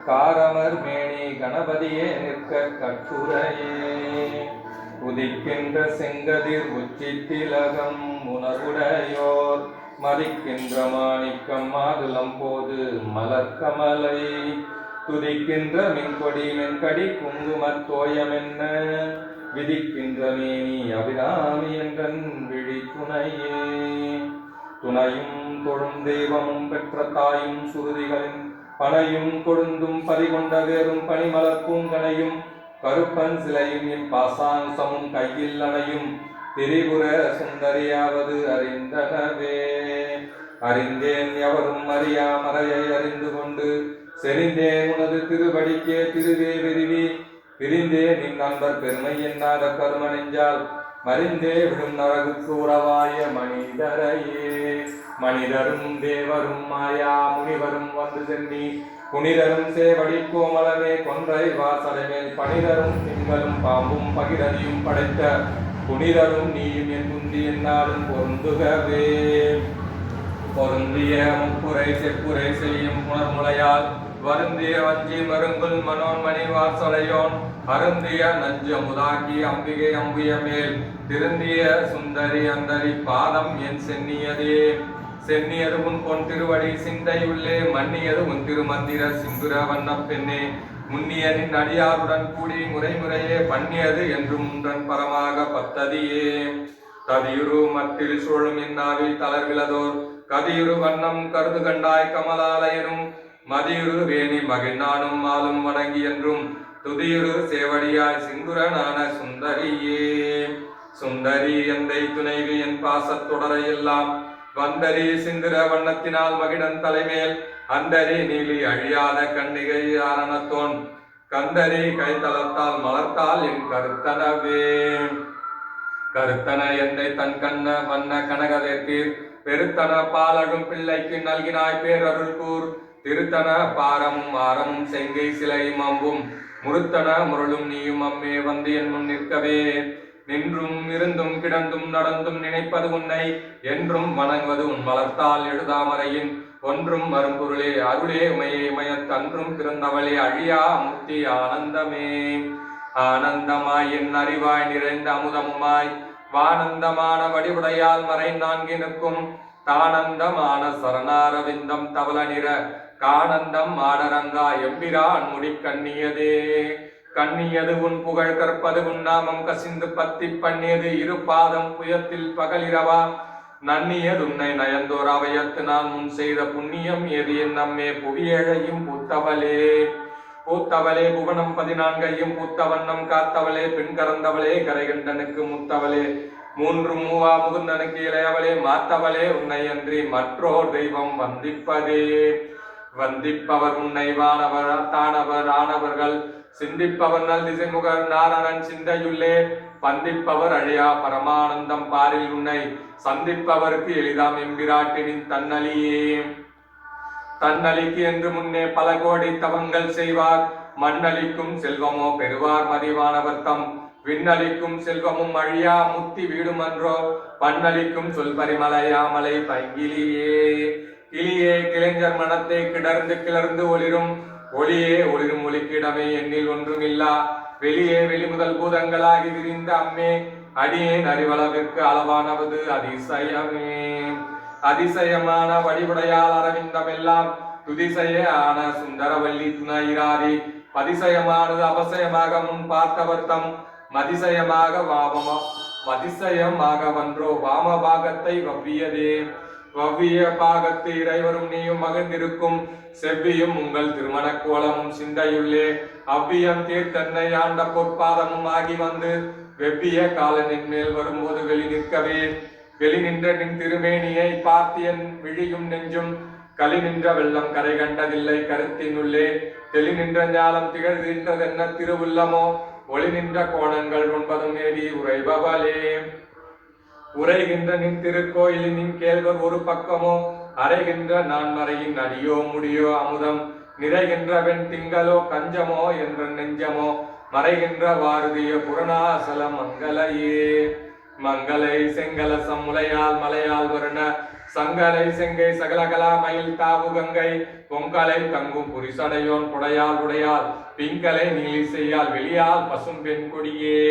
காரமர் மேனி கணபதியே நிற்க கட்டுரையே உதிக்கின்ற செங்கதிர் உச்சி திலகம் உணர்வுடையோர் மதிக்கின்ற மாணிக்கம் மாதுளம் போது மலர்கமலை துதிக்கின்ற மின்கொடி மென்கடி குங்குமத் தோயமென்ன விதிக்கின்ற மேனி அபிராமி என்றன் விழி துணையே துணையும் தொழும் தெய்வமும் பெற்ற தாயும் சுருதிகளின் பனையும் கொழுந்தும் பதிகொண்ட வேறும் பனிமலர் பூங்கனையும் கருப்பன் சிலையும் என் பாசாங்கமும் கையில் அணையும் திரிபுர சுந்தரியாவது அறிந்தனவே அறிந்தேன் எவரும் அறியா மறையை அறிந்து கொண்டு செறிந்தேன் உனது திருவடிக்கே திருவே விரிவி பிரிந்தேன் நின் நண்பர் பெருமை எண்ணாத கரும நெஞ்சால் மறிந்தே விடும் நரகுக்கு உறவாய மனிதரையே மனிதரும் தேவரும் மாயா முனிவரும் வந்து சென்னி புனிதரும் சேவடி கோமலமே கொன்றை வாசலைமேல் பனிதரும் திங்களும் பாம்பும் பகிரதியும் படைத்த புனிதரும் நீயும் என் முந்தி என்னாலும் பொருந்துகவே பொருந்திய முப்புரை செப்புரை செய்யும் புனர்முலையால் வருந்திய வஞ்சி மருங்குல் மனோன்மணி வாசலையோன் அருந்திய நஞ்ச முதாக்கி அம்பிகை அம்பிய மேல் திருந்திய சுந்தரி அந்தரி பாதம் என் சென்னியதே சென்னியது உன் பொன் திருவடி சிந்தை உள்ளே மன்னியது உன் திருமந்திர சிந்துர வண்ண பெண்ணே முன்னியனின் அடியாருடன் கூடி முறைமுறையே பண்ணியது என்றும் உன்றன் பரமாக பத்ததியே கதியுரு மத்தில் சூழும் இன்னாவில் தளர்விலதோர் கதியுரு வண்ணம் கருது கண்டாய் கமலாலயனும் மதியுரு வேணி மகிழ்நானும் மாலும் வணங்கி என்றும் துதியுரு சேவடியாய் சிந்துரனான சுந்தரியே சுந்தரி எந்தை துணைவி என் பாசத்தொடரை எல்லாம் வந்தரி சிந்துர வண்ணத்தினால் மகிழன் தலைமேல் அந்தரி நீலி அழியாத கண்ணிகை ஆரணத்தோன் கந்தரி கைத்தளத்தால் மலர்த்தால் என் கருத்தனவே கருத்தன எந்தை தன் கண்ண வண்ண கனகதேத்தீர் பெருத்தன பாலடும் பிள்ளைக்கு நல்கினாய் பேரருள் கூர் திருத்தன பாரமும் ஆரமும் செங்கை சிலையும் அம்பும் முருத்தன முரளும் நீயும் அம்மே வந்து என் முன் நிற்கவே நின்றும் இருந்தும் கிடந்தும் நடந்தும் நினைப்பது உன்னை என்றும் வணங்குவது உன் வளர்த்தால் எழுதாமறையின் ஒன்றும் மறும்பொருளே அருளே உமையே மயத்தன்றும் பிறந்தவளே அழியா முக்தி ஆனந்தமே ஆனந்தமாய் என் அறிவாய் நிறைந்த அமுதமுமாய் வானந்தமான வடிவுடையால் மறை நான்கி நிற்கும் தானந்தமான சரணாரவிந்தம் தவள நிற கானந்தம் ஆடரங்கா எம்பிரான் முடி கண்ணியதே கண்ணியது உன் புகழ் கற்பது உன் நாமம் கசிந்து பத்தி பண்ணியது இரு பாதம் புயத்தில் பகலிரவா நன்னியது உன்னை நயந்தோர் அவையத்து நான் முன் செய்த புண்ணியம் எது என் நம்மே புவியேழையும் பூத்தவளே பூத்தவளே புவனம் 14 பூத்த வண்ணம் காத்தவளே பெண் கறந்தவளே கரைகண்டனுக்கு முத்தவளே மூன்று மூவா முகுந்தனுக்கு இளையவளே மாத்தவளே உன்னை அன்றி மற்றோர் தெய்வம் வந்திப்பதே வந்திப்பவர் உன்னை வானவர் தானவர் ஆனவர்கள் சிந்திப்பவர் நல் திசைமுகர் நாரணன் சிந்தையுள்ளே பந்திப்பவர் அழியா பரமானந்தம் பாரில் உன்னை சந்திப்பவருக்கு எளிதாம் எம்பிராட்டினின் தன்னலியே தன்னலிக்கு என்று முன்னே பல கோடி தவங்கள் செய்வார் மண்ணளிக்கும் செல்வமோ பெறுவார் மதிவானவர் தம் விண்ணளிக்கும் செல்வமும் அழியா முத்தி வீடுமன்றோ பண்ணளிக்கும் சொல் பரிமலையாமலை பைங்கிலியே கிளியே கிளைஞர் மனத்தை கிளர்ந்து ஒளிரும் ஒளியே ஒளிரும் ஒளிக்கிடமே எண்ணில் ஒன்றுமில்லா வெளியே வெளிமுதல் பூதங்களாகி விரிந்த அம்மே அடியேன் அறிவளவிற்கு அளவானவது அதிசயமே அதிசயமான வடிவுடையால் அரவிந்தம் எல்லாம் துதிசய ஆன சுந்தரவல்லி துணையிராதி பதிசயமானது அபசயமாக முன் பார்த்தவர் தம் மதிசயமாக வன்றோ வாம பாகத்தை வவ்வியதே வவ்விய பாகத்து இறைவரும் நீயும் மகிழ்ந்திருக்கும் செவ்வியும் உங்கள் திருமண கோலமும் சிந்தையுள்ளே அவ்வியம் தீர்த்தன்னை ஆண்ட பொற்பாதமும் ஆகி வந்து வெவ்விய காலனின் மேல் வரும்போது வெளி நிற்கவே வெளி நின்ற நின் திருமேனியை பார்த்தியன் விழியும் நெஞ்சும் களி நின்ற வெள்ளம் கரை கண்டதில்லை கருத்தினுள்ளே தெளி நின்ற ஞாலம் திகழ்கின்றதென்ன திருவுள்ளமோ ஒளி நின்ற கோணங்கள் 9 மேவி உரைபவளே உரைகின்ற நின் திருக்கோயிலின் கேள்வர் ஒரு பக்கமோ அரைகின்ற நான் மறையின் அடியோ முடியோ அமுதம் நிறைகின்ற வெண் திங்களோ கஞ்சமோ என்ற நெஞ்சமோ மறைகின்ற வாருதிய புரணாசல மங்களையே மங்களை செங்கலசம் முலையால் மலையால் வருண சங்கலை செங்கை சகலகலா மயில் தாவு கங்கை பொங்கலை தங்கும் புரிசடையோன் புடையால் உடையால் பிங்கலை நீலி செய்யால் வெளியால் பசும் பெண் கொடியே